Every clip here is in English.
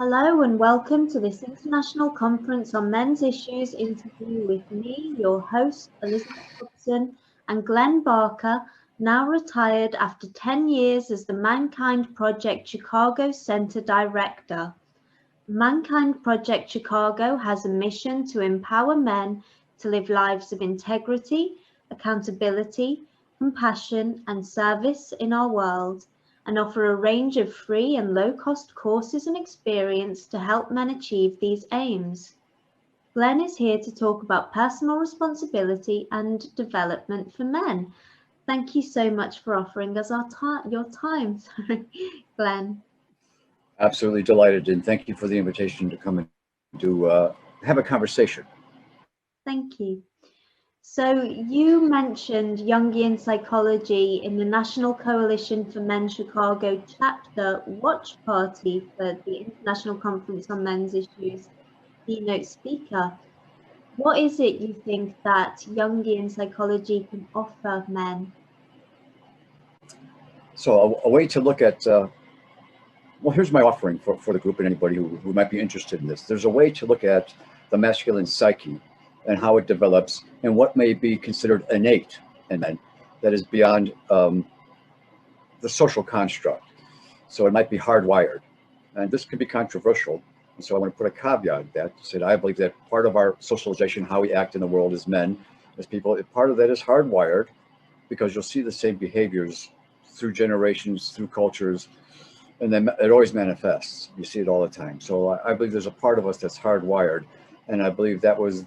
Hello and welcome to this International Conference on Men's Issues interview with me, your host, Elizabeth Hobson, and Glenn Barker, now retired after 10 years as the Mankind Project Chicago Center Director. Mankind Project Chicago has a mission to empower men to live lives of integrity, accountability, compassion, and service in our world, and offer a range of free and low-cost courses and experience to help men achieve these aims. Glenn is here to talk about personal responsibility and development for men. Thank you so much for offering us your time, Glenn. Absolutely delighted, and thank you for the invitation to come and to have a conversation. Thank you. So you mentioned Jungian Psychology in the National Coalition for Men Chicago chapter watch party for the International Conference on Men's Issues keynote speaker. What is it you think that Jungian psychology can offer men? So a way to look at, well, here's my offering for the group and anybody who might be interested in this. There's a way to look at the masculine psyche and how it develops and what may be considered innate in men that is beyond the social construct. So it might be hardwired. And this can be controversial. And so I want to put a caveat that said, I believe that part of our socialization, how we act in the world as men, as people, part of that is hardwired, because you'll see the same behaviors through generations, through cultures, and then it always manifests. You see it all the time. So I believe there's a part of us that's hardwired. And I believe that was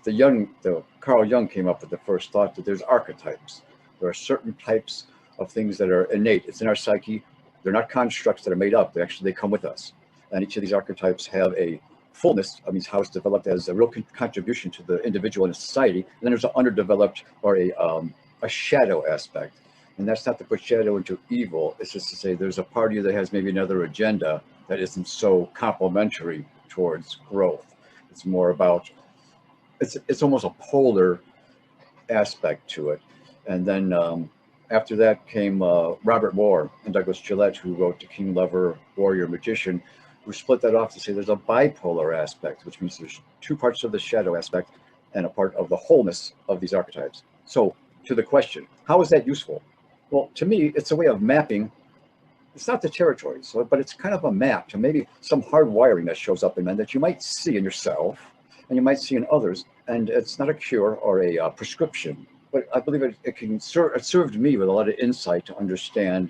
Carl Jung came up with the first thought that there's archetypes. There are certain types of things that are innate. It's in our psyche. They're not constructs that are made up. They come with us. And each of these archetypes have a fullness, I mean, how it's developed as a real contribution to the individual in a society. And then there's an underdeveloped or a shadow aspect. And that's not to put shadow into evil. It's just to say there's a part of you that has maybe another agenda that isn't so complementary towards growth. It's more about, it's almost a polar aspect to it. And then after that came Robert Moore and Douglas Gillette, who wrote The King, Lover, Warrior, Magician, who split that off to say there's a bipolar aspect, which means there's two parts of the shadow aspect and a part of the wholeness of these archetypes. So to the question, how is that useful? Well, to me, it's a way of mapping. It's not the territory, but it's kind of a map to maybe some hard wiring that shows up in men that you might see in yourself and you might see in others. And it's not a cure or a prescription, but I believe it served me with a lot of insight to understand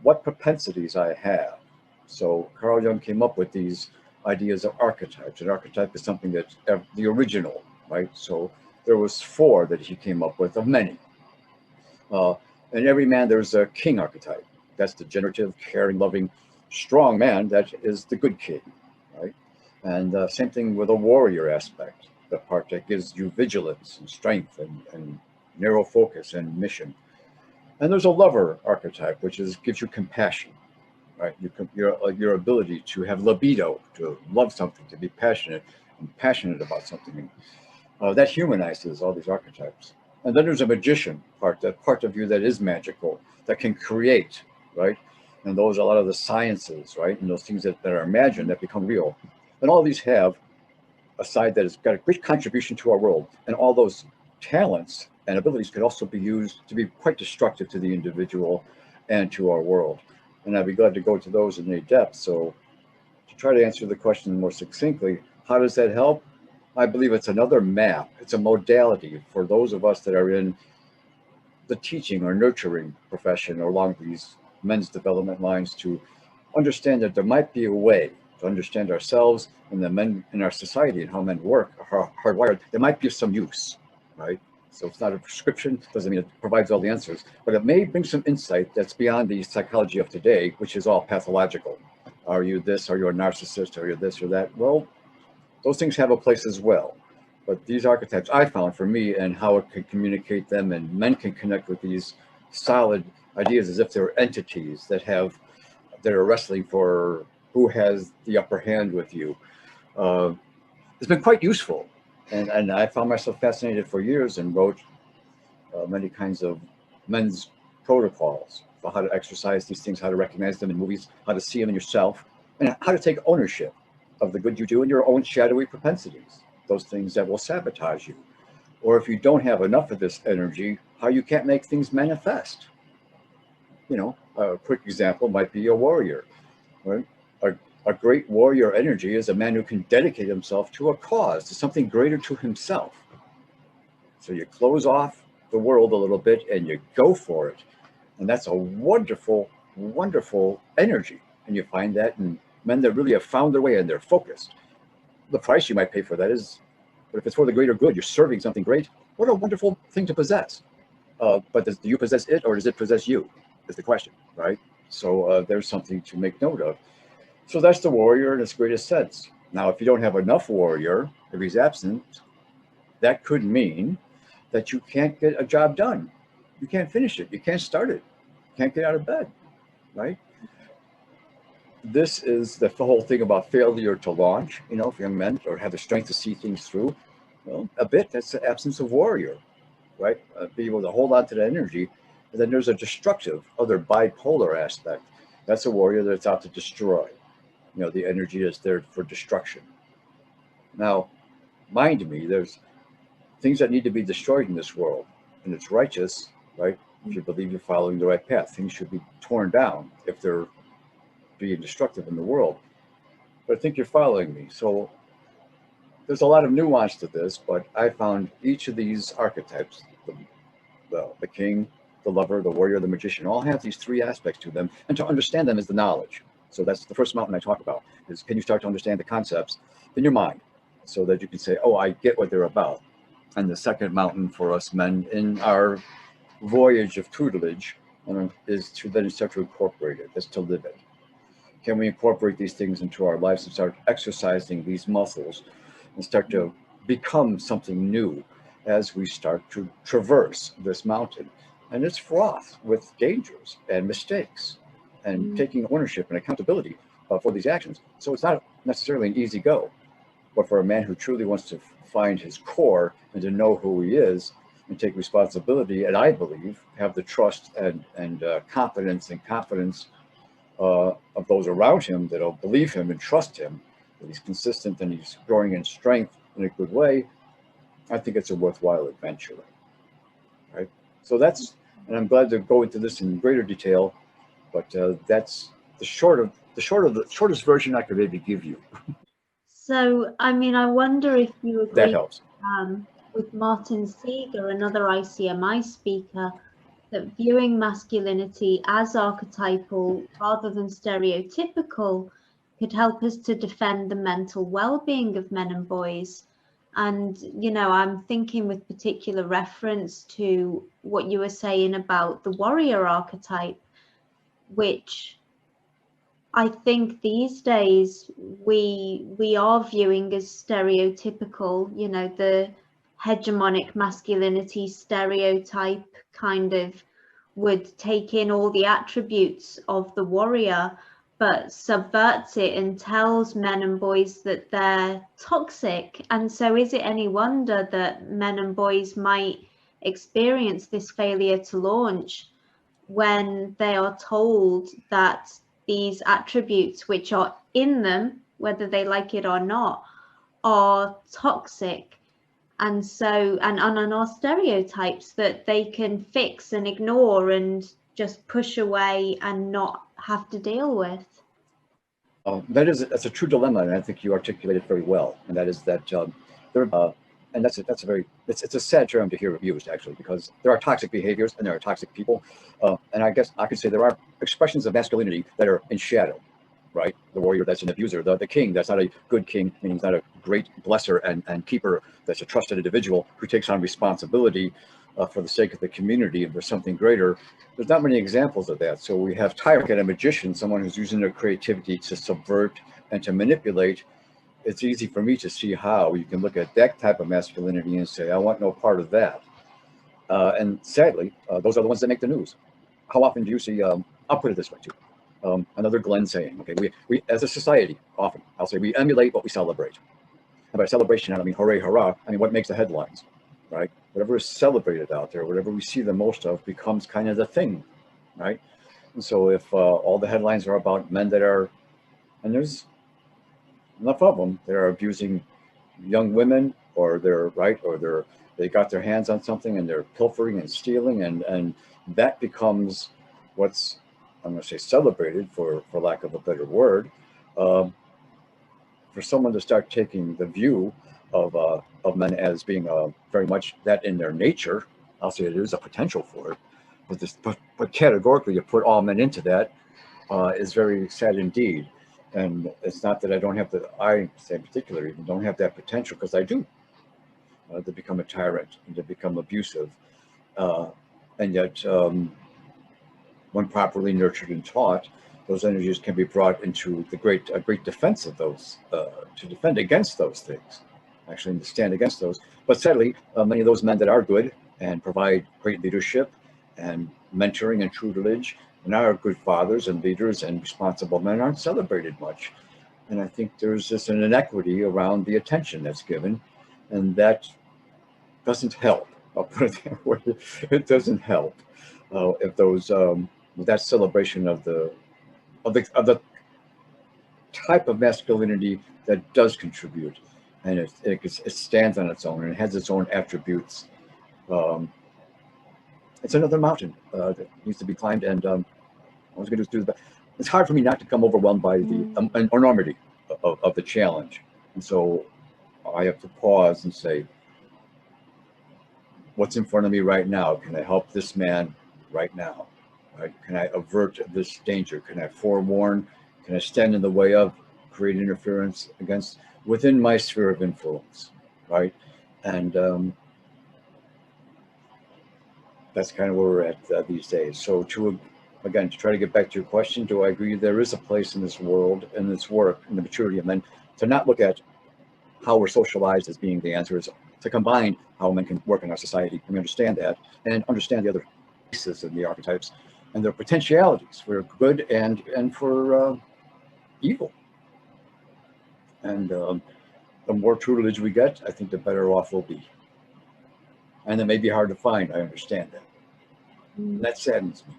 what propensities I have. So Carl Jung came up with these ideas of archetypes. An archetype is something that's the original, right? So there was 4 that he came up with of many. In every man, there's a king archetype. That's the generative, caring, loving, strong man. That is the good king, right? And same thing with a warrior aspect, the part that gives you vigilance and strength and narrow focus and mission. And there's a lover archetype, which gives you compassion, right? Your ability to have libido, to love something, to be passionate about something. That humanizes all these archetypes. And then there's a magician part, that part of you that is magical, that can create, right? And those are a lot of the sciences, right? And those things that are imagined that become real. And all these have a side that has got a great contribution to our world. And all those talents and abilities could also be used to be quite destructive to the individual and to our world. And I'd be glad to go to those in any depth. So to try to answer the question more succinctly, how does that help? I believe it's another map. It's a modality for those of us that are in the teaching or nurturing profession or along these men's development lines to understand that there might be a way to understand ourselves and the men in our society and how men work, are hardwired. There might be some use, right? So it's not a prescription, doesn't mean it provides all the answers, but it may bring some insight that's beyond the psychology of today, which is all pathological. Are you this? Are you a narcissist? Are you this or that? Well, those things have a place as well. But these archetypes I found for me and how it can communicate them, and men can connect with these solid ideas as if they're entities that are wrestling for who has the upper hand with you. It's been quite useful. And I found myself fascinated for years and wrote many kinds of men's protocols for how to exercise these things, how to recognize them in movies, how to see them in yourself, and how to take ownership. of the good you do and your own shadowy propensities, those things that will sabotage you. Or if you don't have enough of this energy, how you can't make things manifest. You know, a quick example might be a warrior, right? A great warrior energy is a man who can dedicate himself to a cause, to something greater to himself. So you close off the world a little bit and you go for it. And that's a wonderful, wonderful energy. And you find that in men that really have found their way and they're focused. The price you might pay for that is, but if it's for the greater good, you're serving something great, what a wonderful thing to possess. But do you possess it or does it possess you? Is the question, right? So there's something to make note of. So that's the warrior in its greatest sense. Now, if you don't have enough warrior, if he's absent, that could mean that you can't get a job done. You can't finish it. You can't start it. You can't get out of bed, right? This is the whole thing about failure to launch, you know, for young men, or have the strength to see things through. Well, a bit, that's the absence of warrior, right? Be able to hold on to the energy. And then there's a destructive, other bipolar aspect. That's a warrior that's out to destroy. You know, the energy is there for destruction. Now, mind me, there's things that need to be destroyed in this world, and it's righteous, right? If you believe you're following the right path, things should be torn down if they're being destructive in the world. But I think you're following me. So there's a lot of nuance to this, but I found each of these archetypes, the king, the lover, the warrior, the magician, all have these three aspects to them, and to understand them is the knowledge. So that's the first mountain I talk about, is can you start to understand the concepts in your mind so that you can say, oh, I get what they're about. And the second mountain for us men in our voyage of tutelage is to then start to incorporate it, is to live it. Can we incorporate these things into our lives and start exercising these muscles and start to become something new as we start to traverse this mountain? And it's fraught with dangers and mistakes and taking ownership and accountability for these actions. So it's not necessarily an easy go, but for a man who truly wants to find his core and to know who he is and take responsibility, and I believe have the trust and competence and confidence of those around him that'll believe him and trust him, that he's consistent and he's growing in strength in a good way, I think it's a worthwhile adventure, right? So that's, and I'm glad to go into this in greater detail, but that's the shortest version I could maybe give you. So, I mean, I wonder if you agree That helps. with Martin Seeger, another ICMI speaker, that viewing masculinity as archetypal rather than stereotypical could help us to defend the mental well-being of men and boys. And, you know, I'm thinking with particular reference to what you were saying about the warrior archetype, which I think these days we are viewing as stereotypical, you know, the hegemonic masculinity stereotype kind of would take in all the attributes of the warrior, but subverts it and tells men and boys that they're toxic. And so is it any wonder that men and boys might experience this failure to launch when they are told that these attributes which are in them, whether they like it or not, are toxic, and so and are stereotypes that they can fix and ignore and just push away and not have to deal with? That's a true dilemma, and I think you articulated very well. And that is that and that's a very it's a sad term to hear abused, actually, because there are toxic behaviors and there are toxic people, and I guess I could say there are expressions of masculinity that are in shadow, right? The warrior that's an abuser, the king that's not a good king, meaning he's not a great blesser and keeper, that's a trusted individual who takes on responsibility for the sake of the community and for something greater. There's not many examples of that. So we have tyrant and a magician, someone who's using their creativity to subvert and to manipulate. It's easy for me to see how you can look at that type of masculinity and say, I want no part of that. And sadly, those are the ones that make the news. How often do you see, I'll put it this way too, another Glenn saying, okay, we as a society, often, I'll say we emulate what we celebrate. And by celebration, I don't mean hooray, hurrah, I mean what makes the headlines, right? Whatever is celebrated out there, whatever we see the most of becomes kind of the thing, right? And so if all the headlines are about men that are, and there's enough of them that are abusing young women, or they got their hands on something and they're pilfering and stealing, and that becomes what's, I'm going to say, celebrated, for lack of a better word, for someone to start taking the view of men as being very much that in their nature. I'll say there's a potential for it, but categorically you put all men into that is very sad indeed. And it's not that I don't have I say in particular, even don't have that potential, because I do, to become a tyrant and to become abusive. And yet, when properly nurtured and taught, those energies can be brought into a great defense of those, to defend against those things, actually, to stand against those. But sadly, many of those men that are good and provide great leadership and mentoring and tutelage, and are good fathers and leaders and responsible men, aren't celebrated much. And I think there's just an inequity around the attention that's given, and that doesn't help. I'll put it that way. It doesn't help if those that celebration of the type of masculinity that does contribute, and it stands on its own and it has its own attributes. It's another mountain that needs to be climbed, and I was going to do that. It's hard for me not to become overwhelmed by the enormity of the challenge, and so I have to pause and say, what's in front of me right now? Can I help this man right now? Right? Can I avert this danger? Can I forewarn? Can I stand in the way of, create interference against, within my sphere of influence, right? And that's kind of where we're at these days. So again, to try to get back to your question, do I agree there is a place in this world, in this work, in the maturity of men, to not look at how we're socialized as being the answer, is to combine how men can work in our society, and we understand that, and understand the other pieces and the archetypes and their potentialities for good and for evil. And the more tutelage we get, I think the better off we'll be. And it may be hard to find, I understand that. And that saddens me.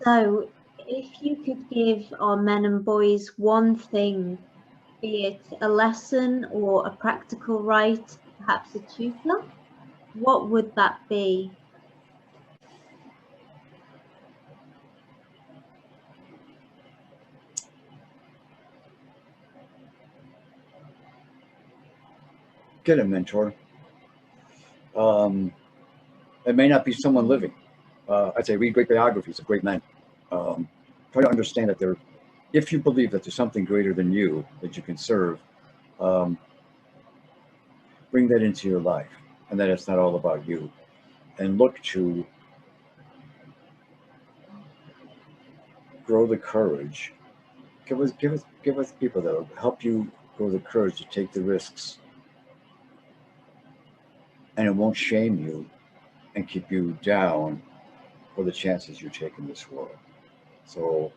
So, if you could give our men and boys one thing, be it a lesson or a practical right, perhaps a tutor, what would that be? Get a mentor. It may not be someone living. I'd say read great biographies of great men. Try to understand that if you believe that there's something greater than you that you can serve, bring that into your life, and that it's not all about you. And look to grow the courage. Give us people that will help you grow the courage to take the risks, and it won't shame you and keep you down for the chances you take in this world. So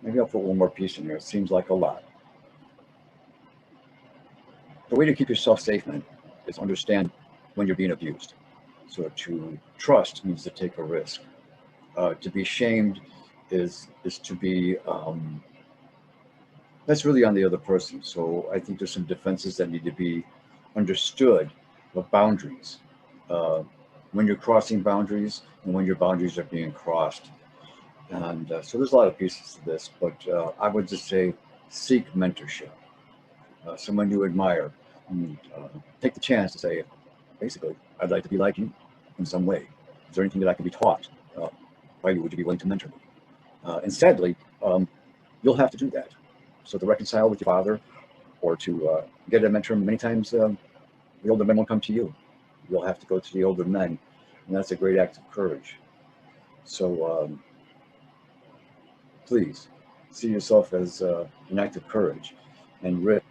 maybe I'll put one more piece in here. It seems like a lot. The way to keep yourself safe, man, is understand when you're being abused. So to trust means to take a risk. To be shamed is to be, that's really on the other person. So I think there's some defenses that need to be understood, of boundaries. When you're crossing boundaries and when your boundaries are being crossed. And so there's a lot of pieces to this, but I would just say seek mentorship. Someone you admire, and take the chance to say, basically, I'd like to be like you in some way. Is there anything that I can be taught by you? Would you be willing to mentor me? And sadly, you'll have to do that. So to reconcile with your father, or to get a mentor, many times the older men will come to you. You'll have to go to the older men, and that's a great act of courage. So please see yourself as an act of courage and risk.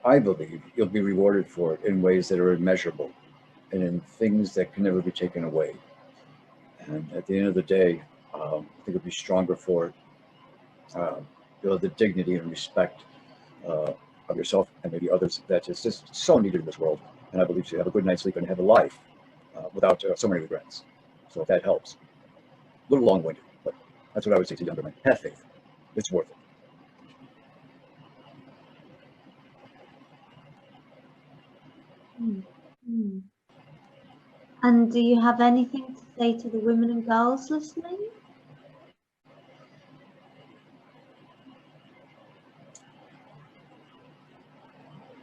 I believe you'll be rewarded for it in ways that are immeasurable and in things that can never be taken away. And at the end of the day, I think you'll be stronger for it. You'll have the dignity and respect of yourself and maybe others that is just so needed in this world. And I believe you have a good night's sleep and have a life without so many regrets. So if that helps. little long-winded, but that's what I would say to younger men. Have faith. It's worth it. And do you have anything to say to the women and girls listening?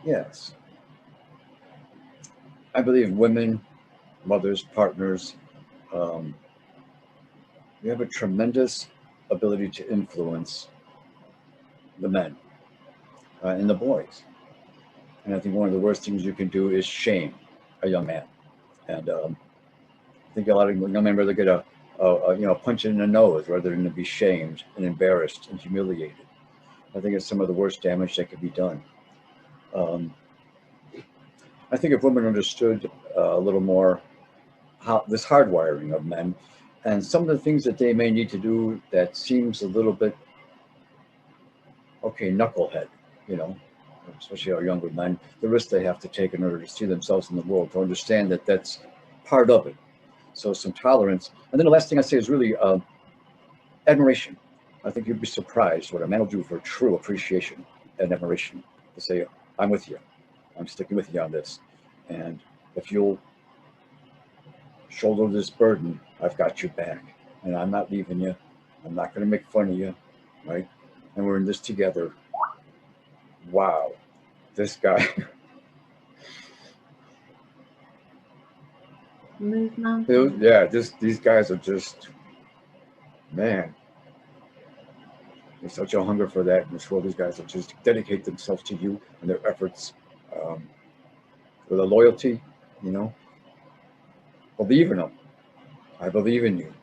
Yes. I believe women, mothers, partners, we have a tremendous ability to influence the men and the boys. And I think one of the worst things you can do is shame a young man. And I think a lot of young men rather get a punch in the nose rather than to be shamed and embarrassed and humiliated. I think it's some of the worst damage that could be done. I think if women understood a little more how this hardwiring of men and some of the things that they may need to do that seems a little bit, okay, knucklehead, especially our younger men, the risk they have to take in order to see themselves in the world, to understand that that's part of it. So some tolerance. And then the last thing I say is really admiration. I think you'd be surprised what a man will do for true appreciation and admiration, to say, I'm with you. I'm sticking with you on this. And if you'll shoulder this burden, I've got your back. And I'm not leaving you. I'm not going to make fun of you, right? And we're in this together. Wow, this guy. Move mountains. Yeah, these guys are just, man. There's such a hunger for that in this world. These guys will just dedicate themselves to you and their efforts with a loyalty, Believe in them. I believe in you.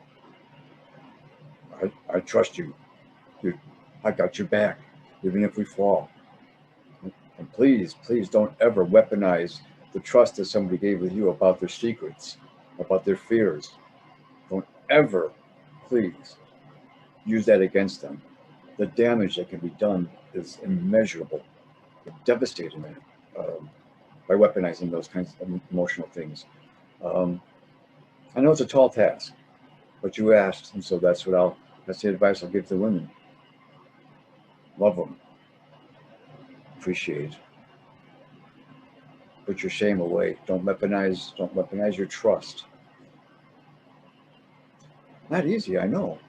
I trust you. I got your back, even if we fall. And please don't ever weaponize the trust that somebody gave with you about their secrets, about their fears. Don't ever, please, use that against them. The damage that can be done is immeasurable, devastating by weaponizing those kinds of emotional things. I know it's a tall task, but you asked, and so that's the advice I'll give to women. Love them. Appreciate. Put your shame away. Don't weaponize your trust. Not easy, I know.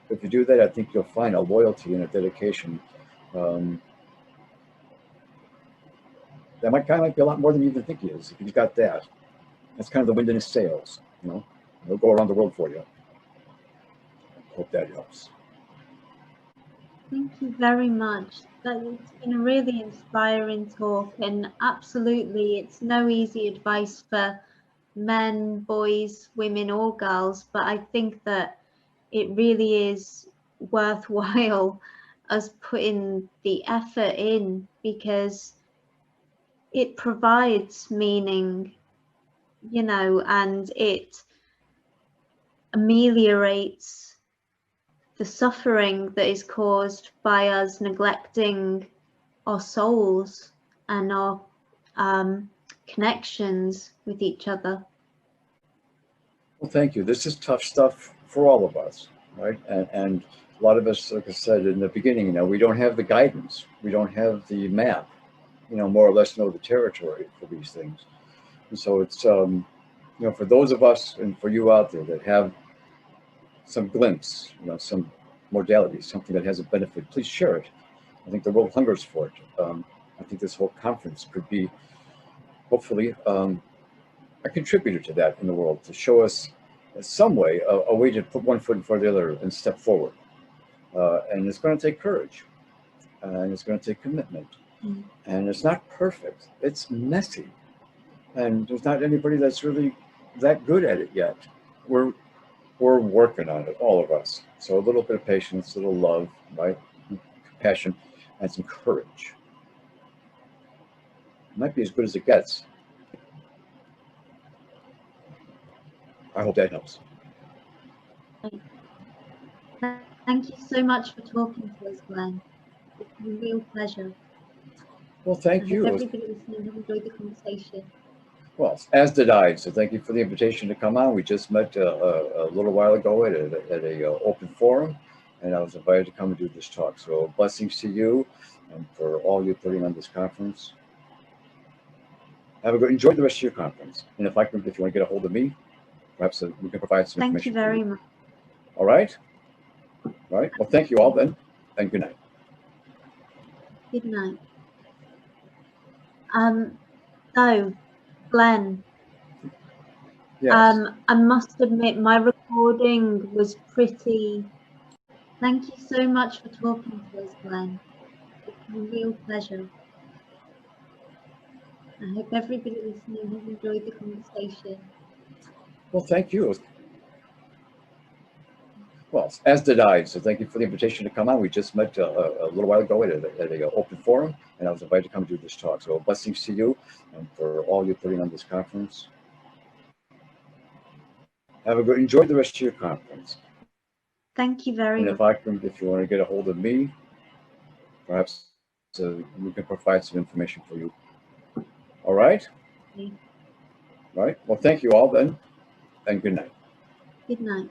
If you do that, I think you'll find a loyalty and a dedication that might be a lot more than you even think it is. If you've got that, that's kind of the wind in his sails, They'll go around the world for you. Hope that helps. Thank you very much. It's been a really inspiring talk, and absolutely, it's no easy advice for men, boys, women, or girls, but I think that it really is worthwhile us putting the effort in, because it provides meaning, and it ameliorates the suffering that is caused by us neglecting our souls and our connections with each other. Well, thank you. This is tough stuff for all of us, right? And a lot of us, like I said in the beginning, we don't have the guidance. We don't have the map, more or less know the territory for these things. And so it's, for those of us and for you out there that have some glimpse, some modality, something that has a benefit, please share it. I think the world hungers for it. I think this whole conference could be, hopefully, a contributor to that in the world, to show us in some way a way to put one foot in front of the other and step forward. And it's going to take courage, and it's going to take commitment. And it's not perfect. It's messy. And there's not anybody that's really that good at it yet. We're working on it, all of us. So a little bit of patience, a little love, right? Compassion, and some courage. It might be as good as it gets. I hope that helps. Thank you so much for talking to us, Glenn. It's been a real pleasure. Well, thank you. Everybody listening have enjoyed the conversation. Well, as did I. So thank you for the invitation to come on. We just met a little while ago at a open forum, and I was invited to come and do this talk. So blessings to you and for all you putting on this conference. Have a good, enjoy the rest of your conference. And if you want to get a hold of me, perhaps we can provide some Thank information. you very much. All right. All right. Well, thank you all then, and good night. Good night. So, Glenn, Yes. I must admit my recording was pretty. Thank you so much for talking to us, Glenn. It's a real pleasure. I hope everybody listening has enjoyed the conversation. Well, thank you. Well, as did I. So thank you for the invitation to come on. We just met a little while ago at a open forum, and I was invited to come do this talk. So blessings to you and for all you putting on this conference. Have a good, enjoy the rest of your conference. Thank you very and much. if you want to get a hold of me, perhaps we can provide some information for you. All right. Okay. All right. Well, thank you all then, and good night. Good night.